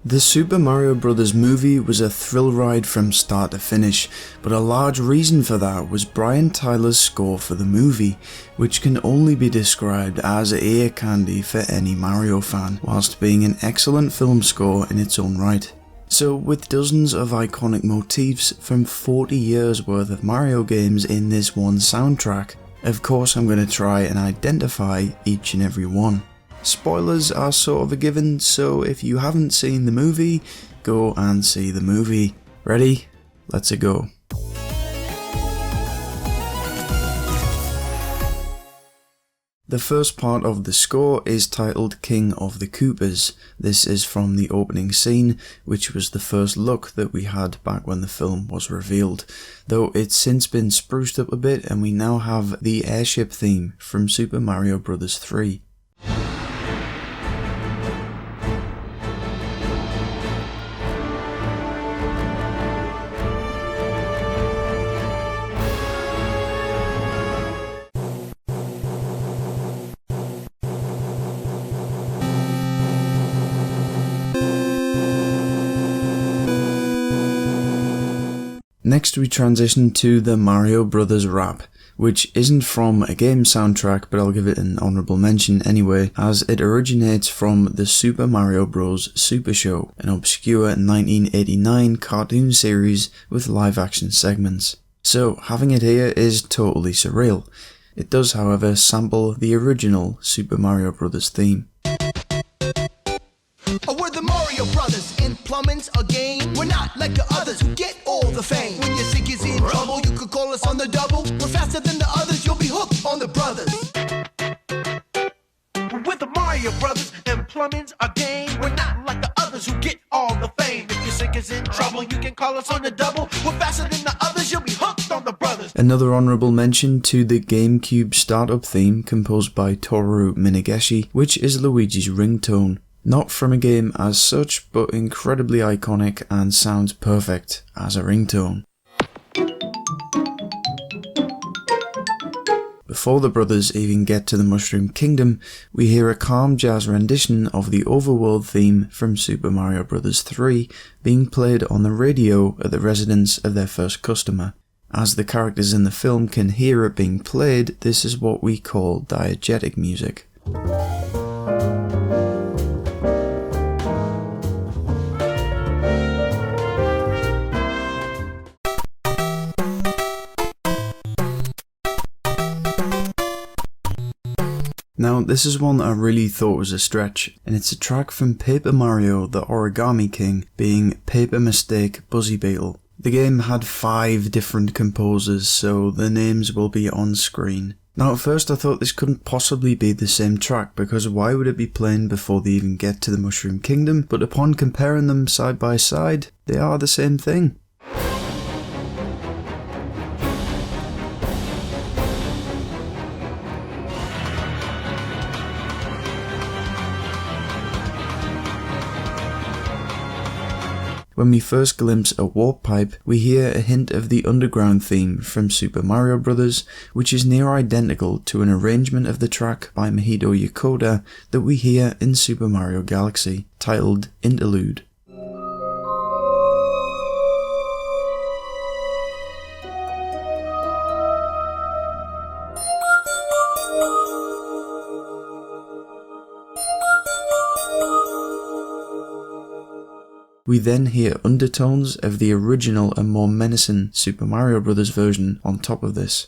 The Super Mario Bros. Movie was a thrill ride from start to finish, but a large reason for that was Brian Tyler's score for the movie, which can only be described as ear candy for any Mario fan, whilst being an excellent film score in its own right. So with dozens of iconic motifs from 40 years worth of Mario games in this one soundtrack, of course I'm going to try and identify each and every one. Spoilers are sort of a given, so if you haven't seen the movie, go and see the movie. Ready? Let's go. The first part of the score is titled King of the Koopas. This is from the opening scene, which was the first look that we had back when the film was revealed, though it's since been spruced up a bit and we now have the airship theme from Super Mario Bros. 3. Next we transition to the Mario Brothers rap, which isn't from a game soundtrack, but I'll give it an honourable mention anyway, as it originates from the Super Mario Bros. Super Show, an obscure 1989 cartoon series with live action segments. So having it here is totally surreal. It does however sample the original Super Mario Bros. Theme. We're the Mario Brothers, in plumbing's a game. We're not like the others who get all the fame. When your sink is in trouble, you could call us on the double. We're faster than the others, you'll be hooked on the brothers. We're the Mario Brothers, and plumbing's a game. We're not like the others who get all the fame. If your sink is in trouble, you can call us on the double. We're faster than the others, you'll be hooked on the brothers. Another honourable mention to the GameCube startup theme composed by Toru Minegishi, which is Luigi's ringtone. Not from a game as such, but incredibly iconic and sounds perfect as a ringtone. Before the brothers even get to the Mushroom Kingdom, we hear a calm jazz rendition of the overworld theme from Super Mario Bros. 3 being played on the radio at the residence of their first customer. As the characters in the film can hear it being played, this is what we call diegetic music. Now this is one that I really thought was a stretch, and it's a track from Paper Mario the Origami King, being Paper Mistake Buzzy Beetle. The game had 5 different composers, so the names will be on screen. Now at first I thought this couldn't possibly be the same track, because why would it be playing before they even get to the Mushroom Kingdom, but upon comparing them side by side, they are the same thing. When we first glimpse a warp pipe, we hear a hint of the underground theme from Super Mario Bros., which is near identical to an arrangement of the track by Mahito Yokota that we hear in Super Mario Galaxy, titled Interlude. We then hear undertones of the original and more menacing Super Mario Bros. Version on top of this.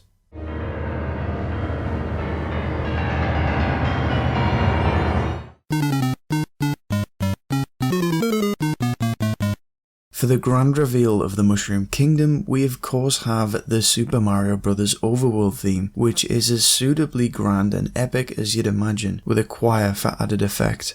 For the grand reveal of the Mushroom Kingdom, we of course have the Super Mario Bros. Overworld theme, which is as suitably grand and epic as you'd imagine, with a choir for added effect.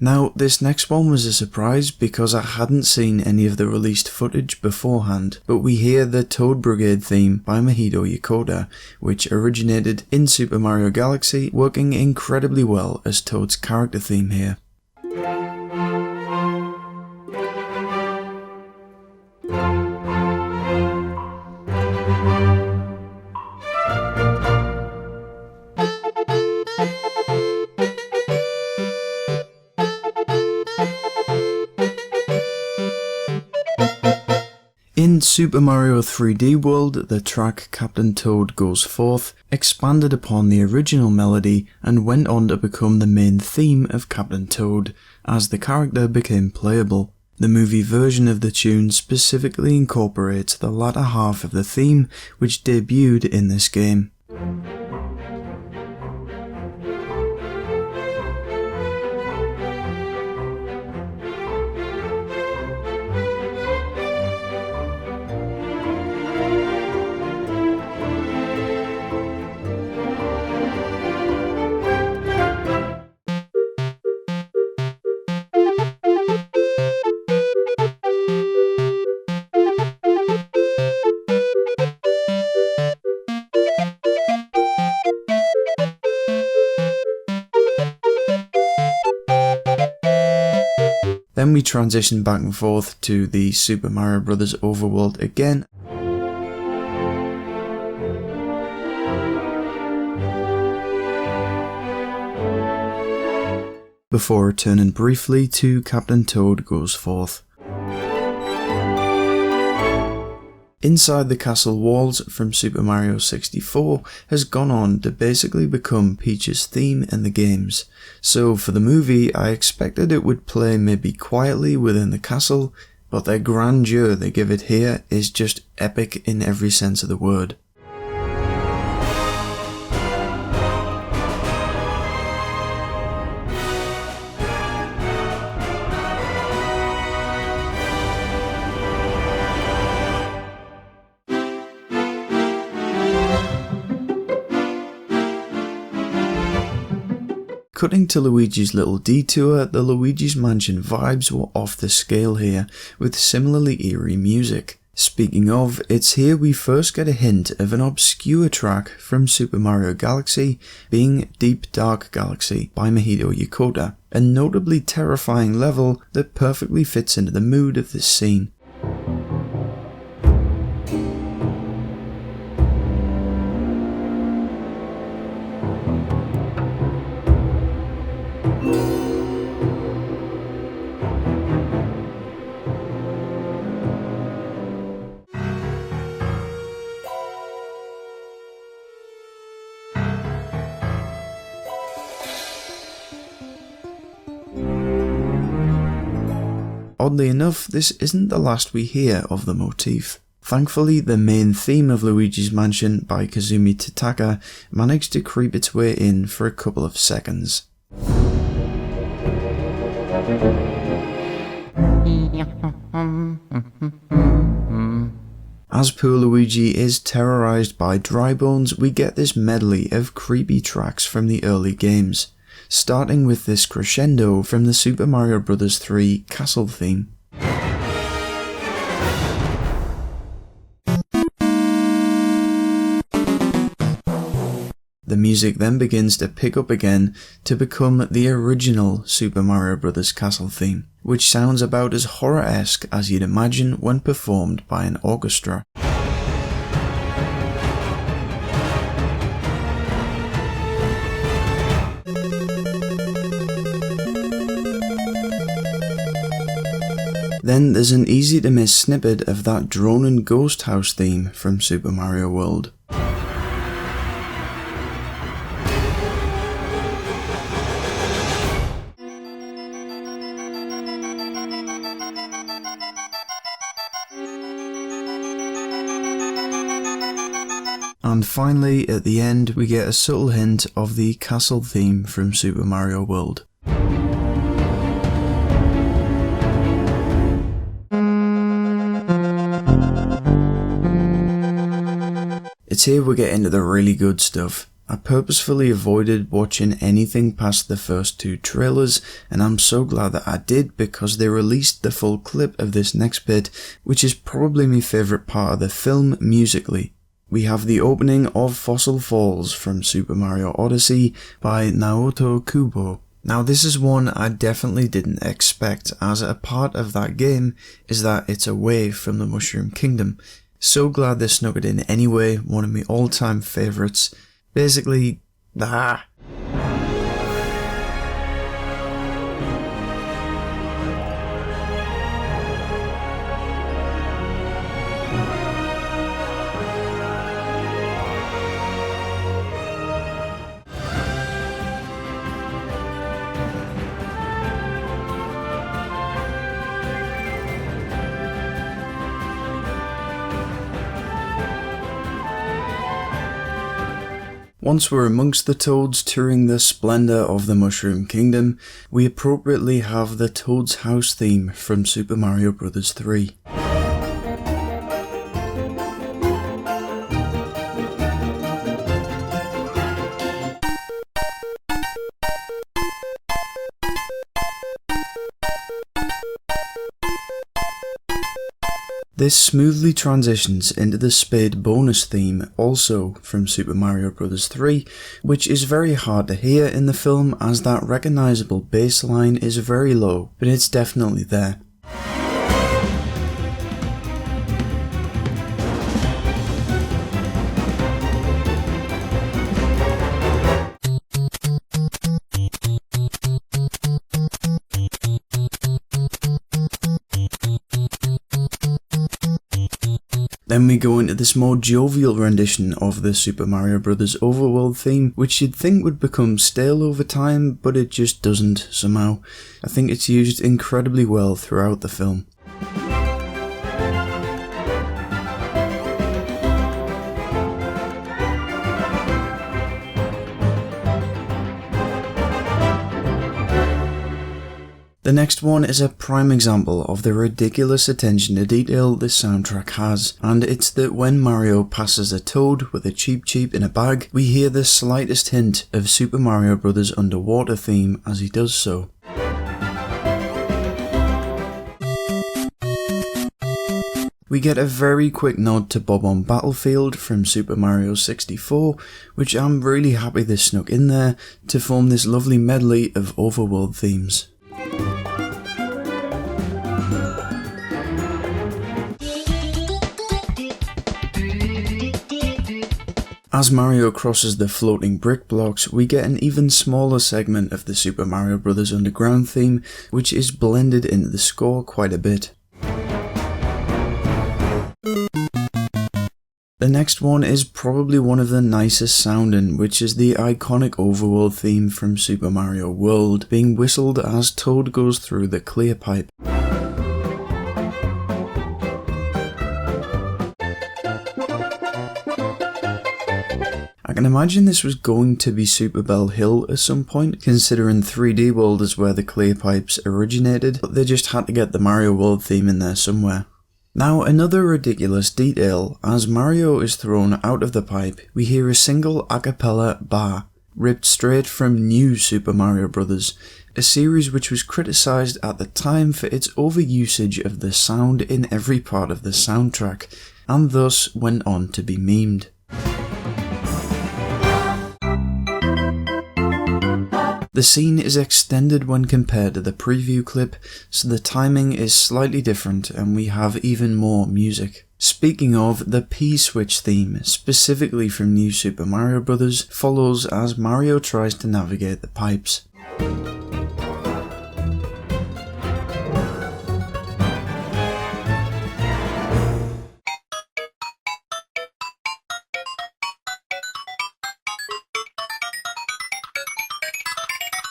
Now, this next one was a surprise because I hadn't seen any of the released footage beforehand, but we hear the Toad Brigade theme by Mahito Yokota, which originated in Super Mario Galaxy, working incredibly well as Toad's character theme here. In Super Mario 3D World, the track Captain Toad Goes Forth expanded upon the original melody and went on to become the main theme of Captain Toad, as the character became playable. The movie version of the tune specifically incorporates the latter half of the theme, which debuted in this game. Then we transition back and forth to the Super Mario Bros. Overworld again. Before returning briefly to Captain Toad Goes Forth. Inside the castle walls from Super Mario 64 has gone on to basically become Peach's theme in the games. So for the movie, I expected it would play maybe quietly within the castle, but the grandeur they give it here is just epic in every sense of the word. Cutting to Luigi's Little Detour, the Luigi's Mansion vibes were off the scale here, with similarly eerie music. Speaking of, it's here we first get a hint of an obscure track from Super Mario Galaxy, being Deep Dark Galaxy by Mahito Yokota, a notably terrifying level that perfectly fits into the mood of this scene. Oddly enough, this isn't the last we hear of the motif. Thankfully, the main theme of Luigi's Mansion by Kazumi Totaka managed to creep its way in for a couple of seconds. As poor Luigi is terrorised by dry bones, we get this medley of creepy tracks from the early games, starting with this crescendo from the Super Mario Bros. 3 castle theme. The music then begins to pick up again to become the original Super Mario Bros. Castle theme, which sounds about as horror-esque as you'd imagine when performed by an orchestra. Then there's an easy to miss snippet of that droning ghost house theme from Super Mario World. And finally, at the end, we get a subtle hint of the castle theme from Super Mario World. It's here we get into the really good stuff. I purposefully avoided watching anything past the first two trailers, and I'm so glad that I did because they released the full clip of this next bit, which is probably my favourite part of the film musically. We have the opening of Fossil Falls from Super Mario Odyssey by Naoto Kubo. Now this is one I definitely didn't expect, as a part of that game is that it's away from the Mushroom Kingdom. So glad they snuck it in anyway, one of my all-time favourites. Basically, Once we're amongst the Toads touring the splendour of the Mushroom Kingdom, we appropriately have the Toad's House theme from Super Mario Bros. 3. This smoothly transitions into the Spade bonus theme, also from Super Mario Bros. 3, which is very hard to hear in the film as that recognisable bass line is very low, but it's definitely there. Then we go into this more jovial rendition of the Super Mario Bros. Overworld theme, which you'd think would become stale over time, but it just doesn't somehow. I think it's used incredibly well throughout the film. The next one is a prime example of the ridiculous attention to detail this soundtrack has, and it's that when Mario passes a Toad with a Cheep Cheep in a bag, we hear the slightest hint of Super Mario Bros. Underwater theme as he does so. We get a very quick nod to Bob-omb Battlefield from Super Mario 64, which I'm really happy they snuck in there to form this lovely medley of overworld themes. As Mario crosses the floating brick blocks, we get an even smaller segment of the Super Mario Bros. Underground theme, which is blended into the score quite a bit. The next one is probably one of the nicest sounding, which is the iconic overworld theme from Super Mario World, being whistled as Toad goes through the clear pipe. I can imagine this was going to be Super Bell Hill at some point, considering 3D World is where the clear pipes originated, but they just had to get the Mario World theme in there somewhere. Now another ridiculous detail, as Mario is thrown out of the pipe, we hear a single a cappella bar, ripped straight from New Super Mario Bros., a series which was criticised at the time for its overusage of the sound in every part of the soundtrack, and thus went on to be memed. The scene is extended when compared to the preview clip, so the timing is slightly different and we have even more music. Speaking of, the P-switch theme, specifically from New Super Mario Bros., follows as Mario tries to navigate the pipes.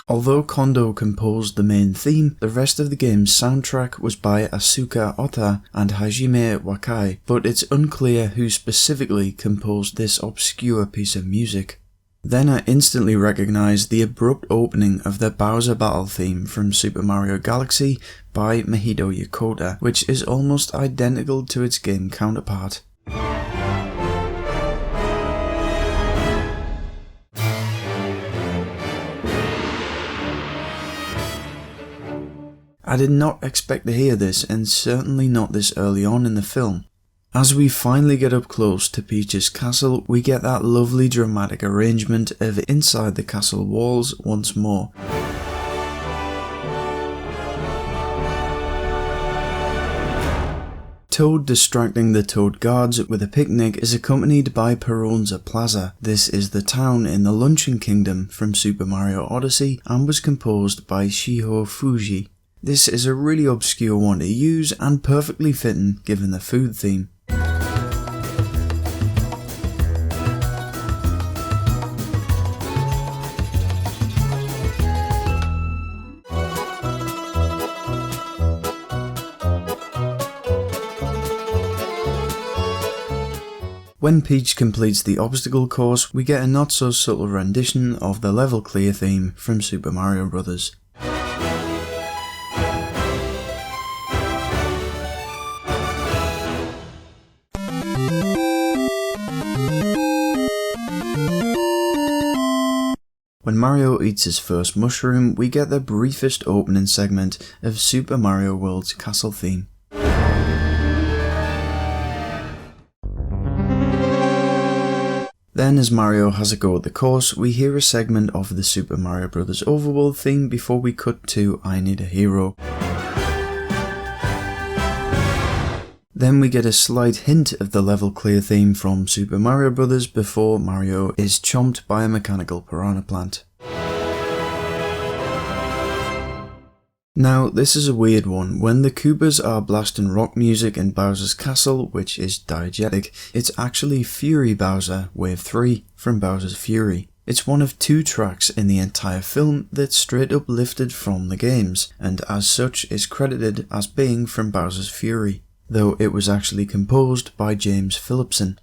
Although Kondo composed the main theme, the rest of the game's soundtrack was by Asuka Ota and Hajime Wakai, but it's unclear who specifically composed this obscure piece of music. Then I instantly recognised the abrupt opening of the Bowser Battle theme from Super Mario Galaxy by Mahito Yokota, which is almost identical to its game counterpart. I did not expect to hear this, and certainly not this early on in the film. As we finally get up close to Peach's castle, we get that lovely dramatic arrangement of inside the castle walls once more. Toad distracting the Toad guards with a picnic is accompanied by Peronza Plaza. This is the town in the Luncheon Kingdom from Super Mario Odyssey and was composed by Shiho Fuji. This is a really obscure one to use and perfectly fitting given the food theme. When Peach completes the obstacle course, we get a not so subtle rendition of the level clear theme from Super Mario Bros. When Mario eats his first mushroom, we get the briefest opening segment of Super Mario World's castle theme. Then, as Mario has a go at the course, we hear a segment of the Super Mario Bros. Overworld theme before we cut to I Need a Hero. Then we get a slight hint of the level clear theme from Super Mario Bros. Before Mario is chomped by a mechanical piranha plant. Now, this is a weird one. When the Koopas are blasting rock music in Bowser's castle, which is diegetic, it's actually Fury Bowser, Wave 3, from Bowser's Fury. It's one of 2 tracks in the entire film that's straight up lifted from the games, and as such is credited as being from Bowser's Fury, though it was actually composed by James Phillipson.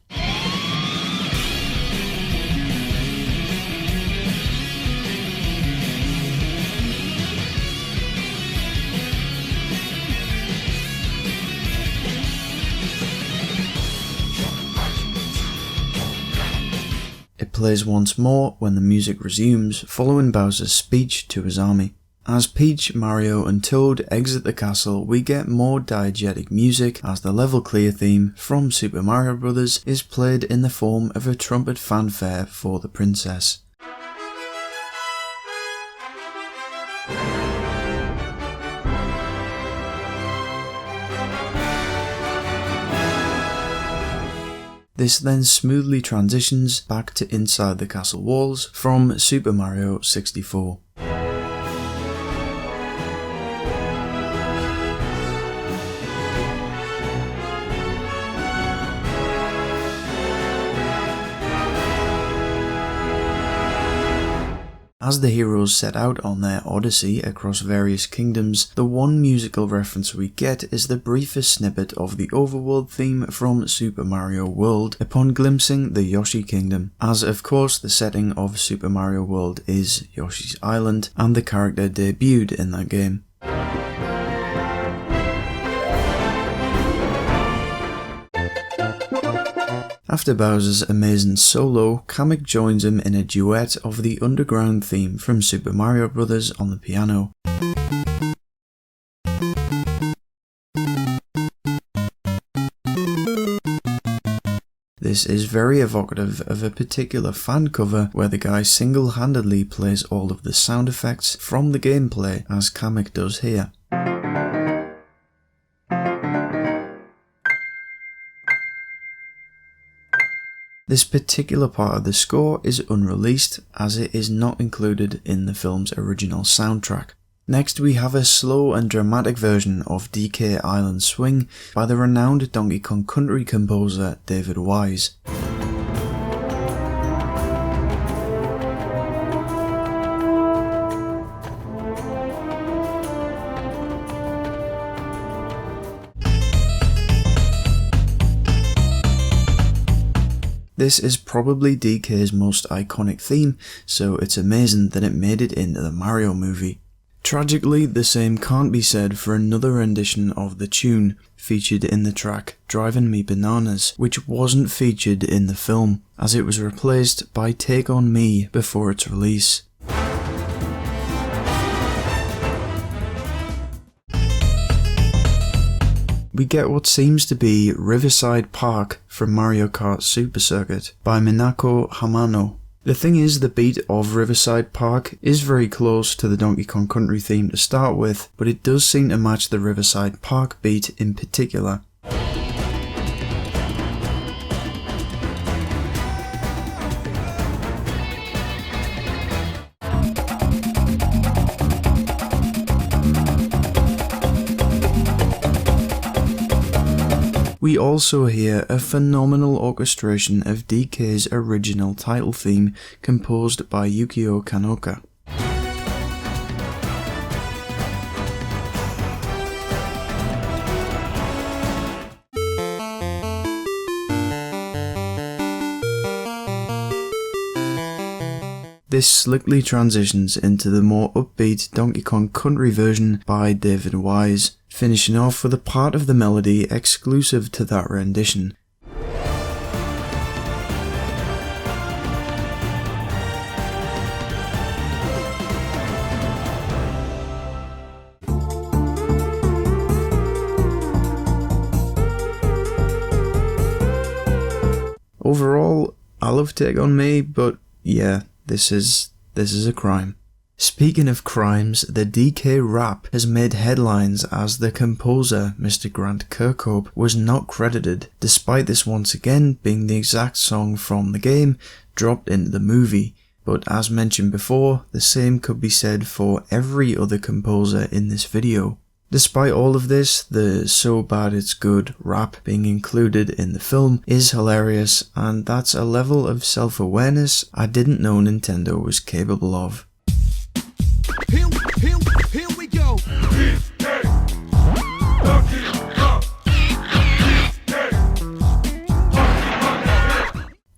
It plays once more when the music resumes, following Bowser's speech to his army. As Peach, Mario and Toad exit the castle, we get more diegetic music as the level clear theme from Super Mario Bros. Is played in the form of a trumpet fanfare for the princess. This then smoothly transitions back to inside the castle walls from Super Mario 64. As the heroes set out on their odyssey across various kingdoms, the one musical reference we get is the briefest snippet of the overworld theme from Super Mario World upon glimpsing the Yoshi Kingdom, as of course the setting of Super Mario World is Yoshi's Island and the character debuted in that game. After Bowser's amazing solo, Kamek joins him in a duet of the underground theme from Super Mario Bros. On the piano. This is very evocative of a particular fan cover where the guy single-handedly plays all of the sound effects from the gameplay as Kamek does here. This particular part of the score is unreleased as it is not included in the film's original soundtrack. Next we have a slow and dramatic version of DK Island Swing by the renowned Donkey Kong Country composer David Wise. This is probably DK's most iconic theme, so it's amazing that it made it into the Mario movie. Tragically, the same can't be said for another rendition of the tune, featured in the track Drivin' Me Bananas, which wasn't featured in the film, as it was replaced by Take On Me before its release. We get what seems to be Riverside Park from Mario Kart Super Circuit by Minako Hamano. The thing is, the beat of Riverside Park is very close to the Donkey Kong Country theme to start with, but it does seem to match the Riverside Park beat in particular. We also hear a phenomenal orchestration of DK's original title theme composed by Yukio Kanoka. This slickly transitions into the more upbeat Donkey Kong Country version by David Wise, finishing off with a part of the melody exclusive to that rendition. Overall, I love Take On Me, but yeah, this is a crime. Speaking of crimes, the DK rap has made headlines as the composer, Mr. Grant Kirkhope, was not credited, despite this once again being the exact song from the game dropped into the movie. But as mentioned before, the same could be said for every other composer in this video. Despite all of this, the "so bad it's good" rap being included in the film is hilarious, and that's a level of self-awareness I didn't know Nintendo was capable of. Here we go.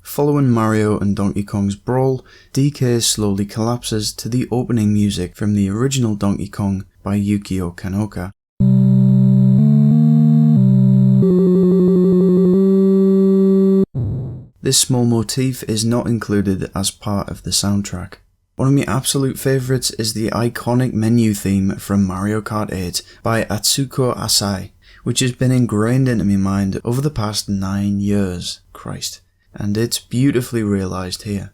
Following Mario and Donkey Kong's brawl, DK slowly collapses to the opening music from the original Donkey Kong by Yukio Kanoka. This small motif is not included as part of the soundtrack. One of my absolute favourites is the iconic menu theme from Mario Kart 8 by Atsuko Asai, which has been ingrained into my mind over the past 9 years. Christ. And it's beautifully realised here.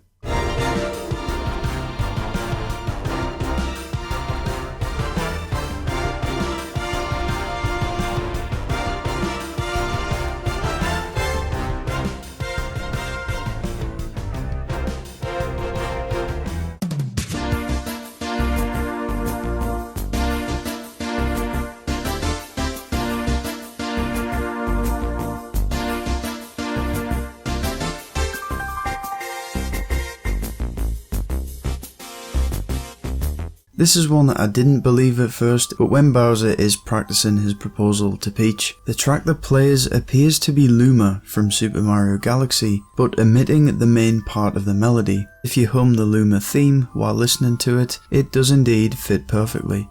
This is one that I didn't believe at first, but when Bowser is practicing his proposal to Peach, the track that plays appears to be Luma from Super Mario Galaxy, but omitting the main part of the melody. If you hum the Luma theme while listening to it, it does indeed fit perfectly.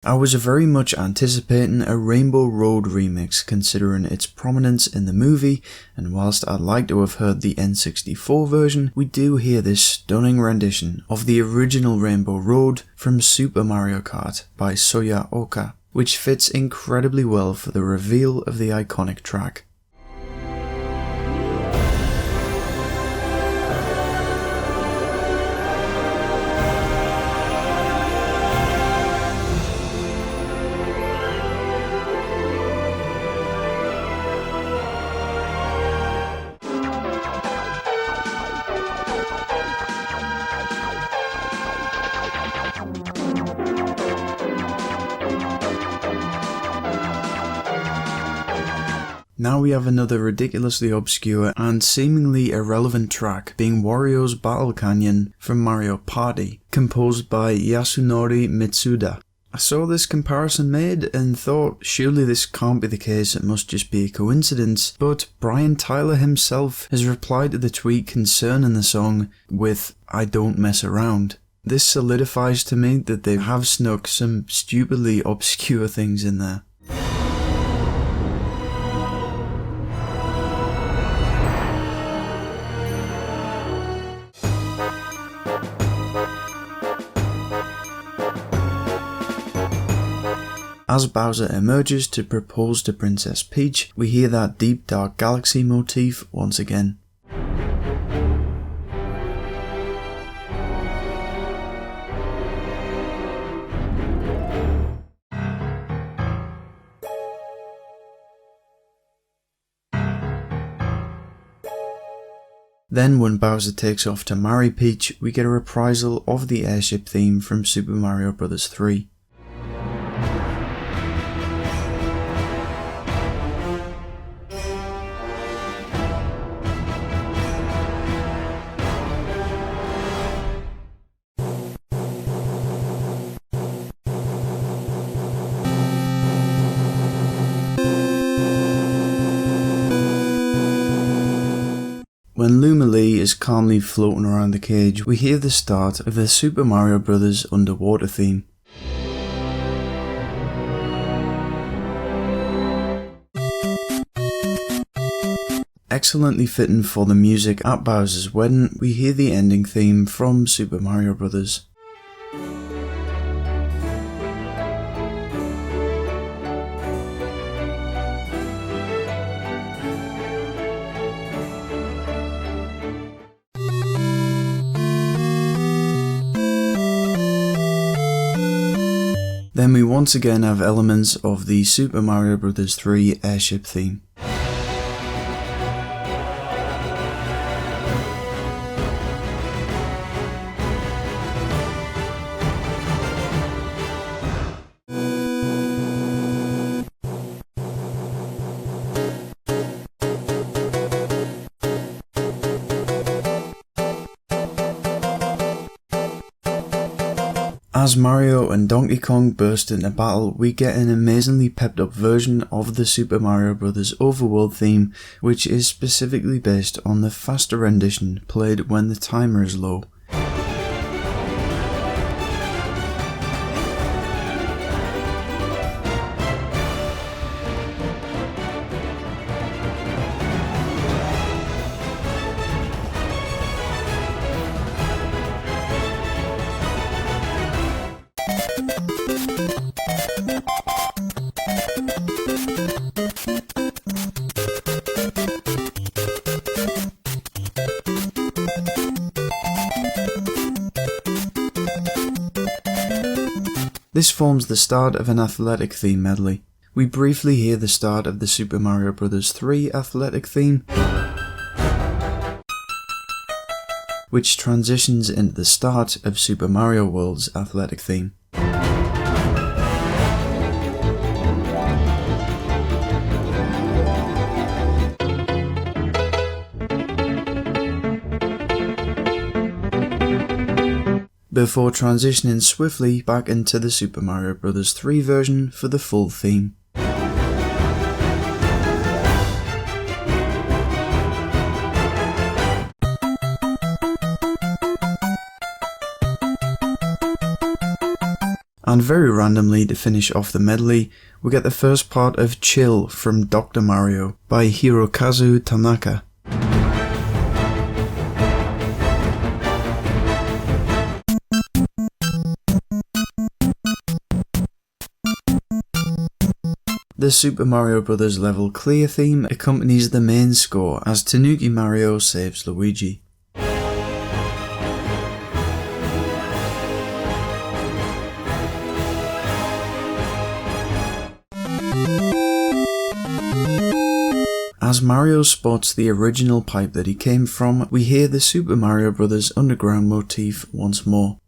I was very much anticipating a Rainbow Road remix considering its prominence in the movie, and whilst I'd like to have heard the N64 version, we do hear this stunning rendition of the original Rainbow Road from Super Mario Kart by Soya Oka, which fits incredibly well for the reveal of the iconic track. Now we have another ridiculously obscure and seemingly irrelevant track, being Wario's Battle Canyon from Mario Party, composed by Yasunori Mitsuda. I saw this comparison made and thought surely this can't be the case, it must just be a coincidence, but Brian Tyler himself has replied to the tweet concerning the song with "I don't mess around." This solidifies to me that they have snuck some stupidly obscure things in there. As Bowser emerges to propose to Princess Peach, we hear that deep dark galaxy motif once again. Then when Bowser takes off to marry Peach, we get a reprisal of the airship theme from Super Mario Bros. 3. When Luma Lee is calmly floating around the cage, we hear the start of the Super Mario Bros. Underwater theme. Excellently fitting for the music at Bowser's wedding, we hear the ending theme from Super Mario Bros. Then we once again have elements of the Super Mario Bros. 3 airship theme. As Mario and Donkey Kong burst into battle, we get an amazingly pepped up version of the Super Mario Bros. Overworld theme, which is specifically based on the faster rendition played when the timer is low. This forms the start of an athletic theme medley. We briefly hear the start of the Super Mario Bros. 3 athletic theme, which transitions into the start of Super Mario World's athletic theme. Before transitioning swiftly back into the Super Mario Bros. 3 version for the full theme. And very randomly to finish off the medley, we get the first part of Chill from Dr. Mario by Hirokazu Tanaka. The Super Mario Bros. Level clear theme accompanies the main score as Tanuki Mario saves Luigi. As Mario spots the original pipe that he came from, we hear the Super Mario Bros. Underground motif once more.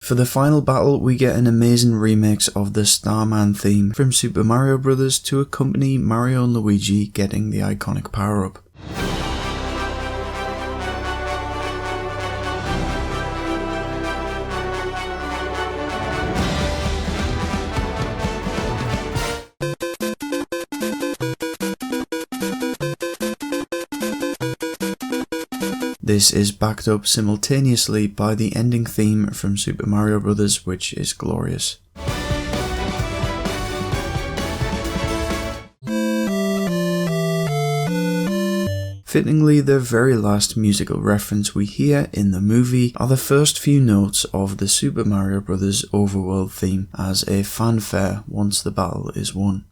For the final battle, we get an amazing remix of the Starman theme from Super Mario Bros. To accompany Mario and Luigi getting the iconic power-up. This is backed up simultaneously by the ending theme from Super Mario Bros., which is glorious. Fittingly, the very last musical reference we hear in the movie are the first few notes of the Super Mario Bros. Overworld theme as a fanfare once the battle is won.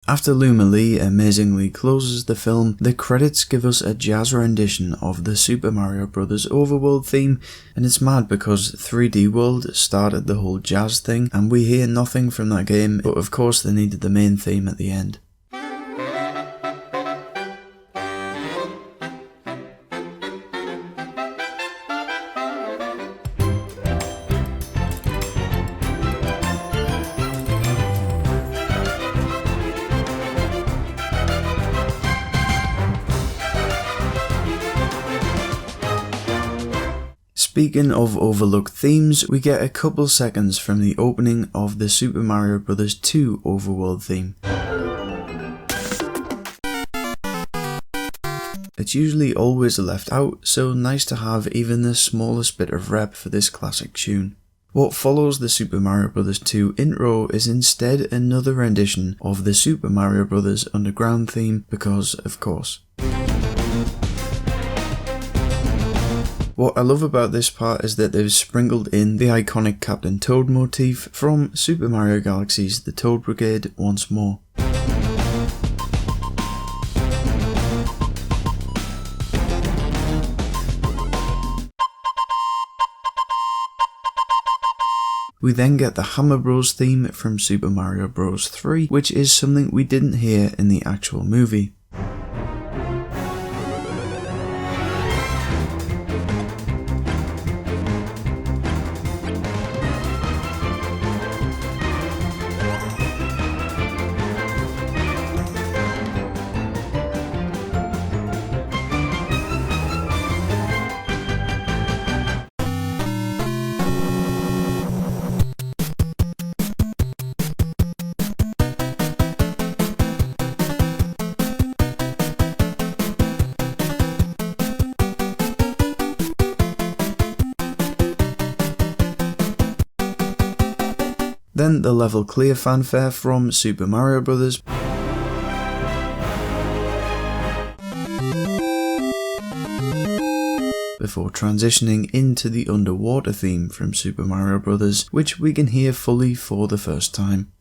After Luma Lee amazingly closes the film, the credits give us a jazz rendition of the Super Mario Bros. Overworld theme, and it's mad because 3D World started the whole jazz thing and we hear nothing from that game, but of course they needed the main theme at the end. Speaking of overlooked themes, we get a couple seconds from the opening of the Super Mario Bros. 2 Overworld theme. It's usually always left out, so nice to have even the smallest bit of rep for this classic tune. What follows the Super Mario Bros. 2 intro is instead another rendition of the Super Mario Bros. Underground theme because, of course. What I love about this part is that they've sprinkled in the iconic Captain Toad motif from Super Mario Galaxy's The Toad Brigade once more. We then get the Hammer Bros theme from Super Mario Bros. 3, which is something we didn't hear in the actual movie. Then the level clear fanfare from Super Mario Bros. Before transitioning into the underwater theme from Super Mario Bros., which we can hear fully for the first time.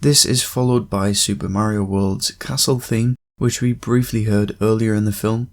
This is followed by Super Mario World's castle theme, which we briefly heard earlier in the film.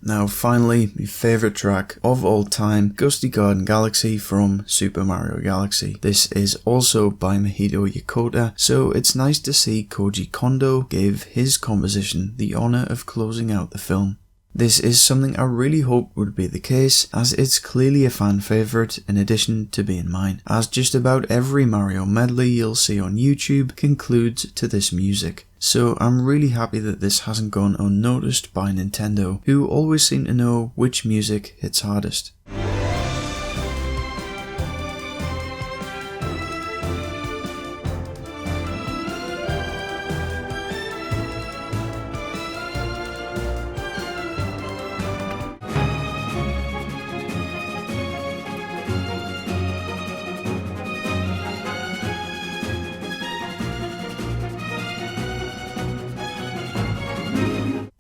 Now finally, my favourite track of all time, Gusty Garden Galaxy from Super Mario Galaxy. This is also by Mahito Yokota, so it's nice to see Koji Kondo gave his composition the honour of closing out the film. This is something I really hoped would be the case, as it's clearly a fan favourite in addition to being mine, as just about every Mario medley you'll see on YouTube concludes to this music. So I'm really happy that this hasn't gone unnoticed by Nintendo, who always seem to know which music hits hardest.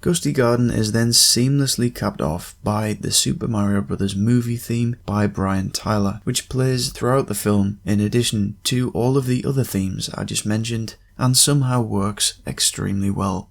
Gusty Garden is then seamlessly capped off by the Super Mario Bros. Movie theme by Brian Tyler, which plays throughout the film in addition to all of the other themes I just mentioned, and somehow works extremely well.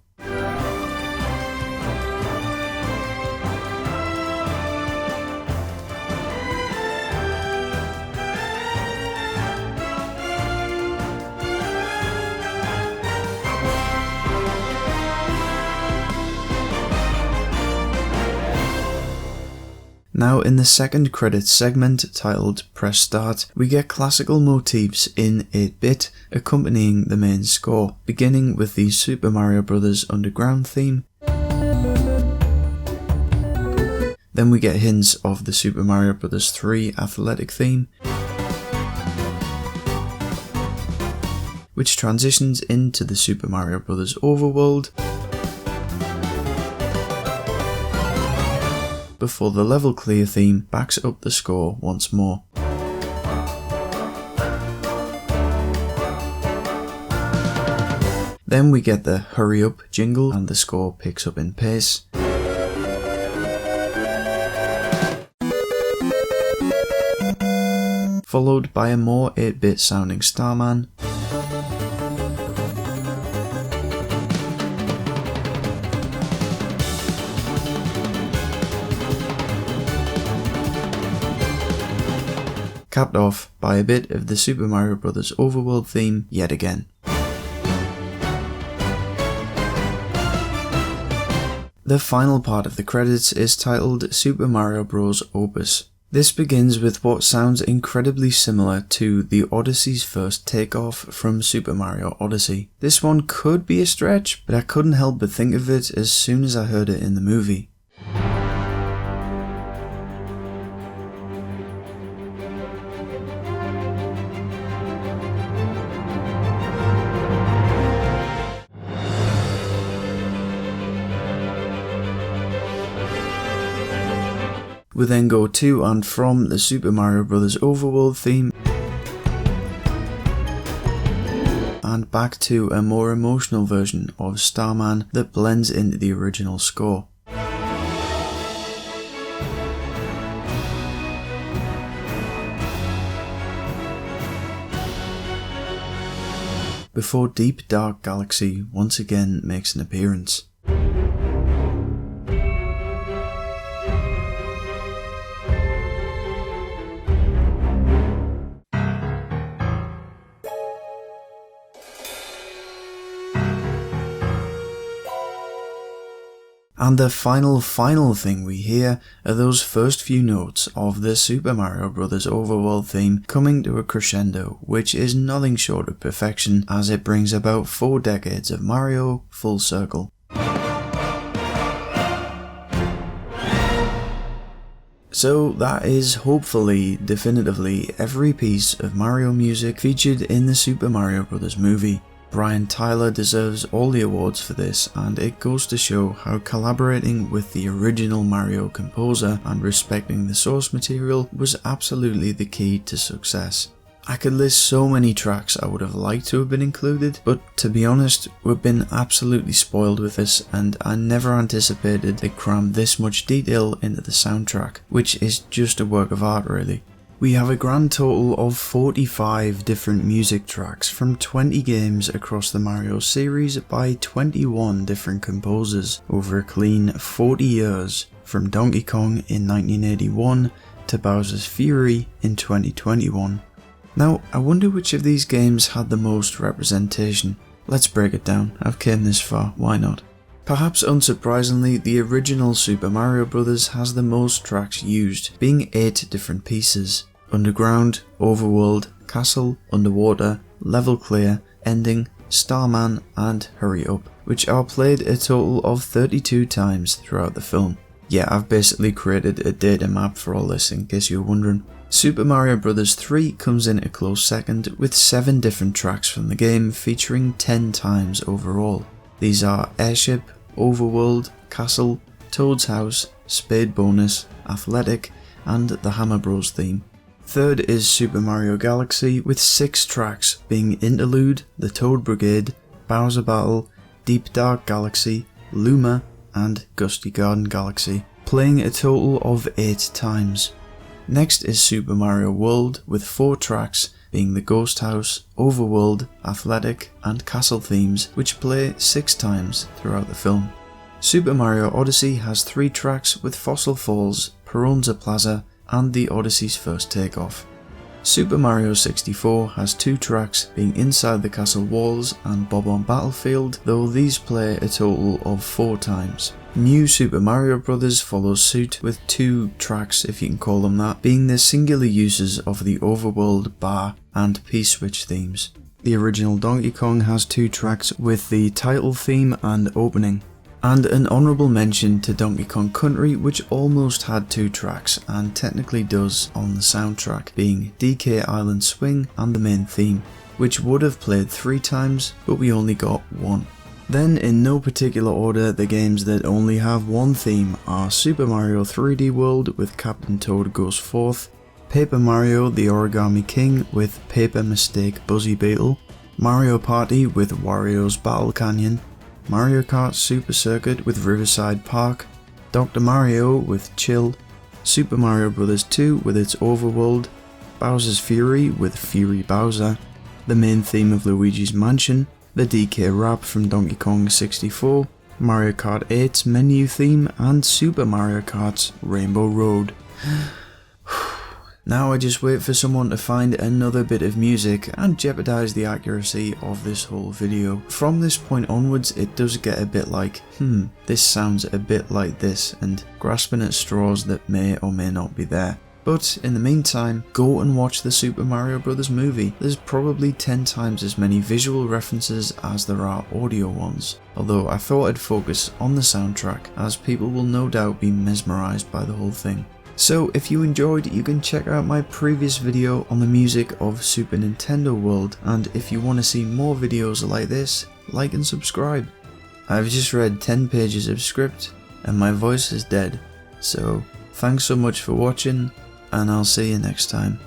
Now in the second credits segment, titled Press Start, we get classical motifs in 8-bit accompanying the main score, beginning with the Super Mario Bros. Underground theme. Then we get hints of the Super Mario Bros. 3 Athletic theme, which transitions into the Super Mario Bros. Overworld, before the level clear theme backs up the score once more. Then we get the hurry up jingle and the score picks up in pace. Followed by a more 8-bit sounding Starman. Capped off by a bit of the Super Mario Bros. Overworld theme yet again. The final part of the credits is titled Super Mario Bros. Opus. This begins with what sounds incredibly similar to the Odyssey's first takeoff from Super Mario Odyssey. This one could be a stretch, but I couldn't help but think of it as soon as I heard it in the movie. We then go to and from the Super Mario Bros. Overworld theme and back to a more emotional version of Starman that blends into the original score. Before Deep Dark Galaxy once again makes an appearance. And the final thing we hear are those first few notes of the Super Mario Bros. Overworld theme coming to a crescendo, which is nothing short of perfection as it brings about 4 decades of Mario full circle. So that is hopefully, definitively, every piece of Mario music featured in the Super Mario Bros. Movie. Brian Tyler deserves all the awards for this, and it goes to show how collaborating with the original Mario composer and respecting the source material was absolutely the key to success. I could list so many tracks I would have liked to have been included, but to be honest, we've been absolutely spoiled with this, and I never anticipated they'd cram this much detail into the soundtrack, which is just a work of art really. We have a grand total of 45 different music tracks from 20 games across the Mario series by 21 different composers over a clean 40 years, from Donkey Kong in 1981 to Bowser's Fury in 2021. Now, I wonder which of these games had the most representation. Let's break it down. I've came this far, why not? Perhaps unsurprisingly, the original Super Mario Bros. Has the most tracks used, being 8 different pieces. Underground, Overworld, Castle, Underwater, Level Clear, Ending, Starman and Hurry Up, which are played a total of 32 times throughout the film. Yeah, I've basically created a data map for all this in case you're wondering. Super Mario Bros. 3 comes in a close second with 7 different tracks from the game featuring 10 times overall. These are Airship, Overworld, Castle, Toad's House, Spade Bonus, Athletic and the Hammer Bros theme. Third is Super Mario Galaxy with 6 tracks being Interlude, The Toad Brigade, Bowser Battle, Deep Dark Galaxy, Luma, and Gusty Garden Galaxy, playing a total of 8 times. Next is Super Mario World with 4 tracks, being the Ghost House, Overworld, Athletic and Castle themes, which play 6 times throughout the film. Super Mario Odyssey has 3 tracks with Fossil Falls, Peronza Plaza and the Odyssey's first takeoff. Super Mario 64 has 2 tracks, being Inside the Castle Walls and Bob-on Battlefield, though these play a total of 4 times. New Super Mario Bros. Follows suit with 2 tracks, if you can call them that, being the singular uses of the Overworld, Bar and P-Switch themes. The original Donkey Kong has 2 tracks with the title theme and opening. And an honourable mention to Donkey Kong Country, which almost had 2 tracks and technically does on the soundtrack, being DK Island Swing and the main theme, which would have played 3 times, but we only got 1. Then, in no particular order, the games that only have 1 theme are Super Mario 3D World with Captain Toad Goes Forth, Paper Mario The Origami King with Paper Mistake Buzzy Beetle, Mario Party with Wario's Battle Canyon, Mario Kart Super Circuit with Riverside Park, Dr. Mario with Chill, Super Mario Bros. 2 with its Overworld, Bowser's Fury with Fury Bowser, the main theme of Luigi's Mansion, the DK Rap from Donkey Kong 64, Mario Kart 8's menu theme and Super Mario Kart's Rainbow Road. Now I just wait for someone to find another bit of music and jeopardise the accuracy of this whole video. From this point onwards it does get a bit like, this sounds a bit like this, and grasping at straws that may or may not be there. But in the meantime, go and watch the Super Mario Bros. Movie. There's probably 10 times as many visual references as there are audio ones, although I thought I'd focus on the soundtrack, as people will no doubt be mesmerised by the whole thing. So if you enjoyed, you can check out my previous video on the music of Super Nintendo World, and if you want to see more videos like this, like and subscribe. I've just read 10 pages of script and my voice is dead, so thanks so much for watching, and I'll see you next time.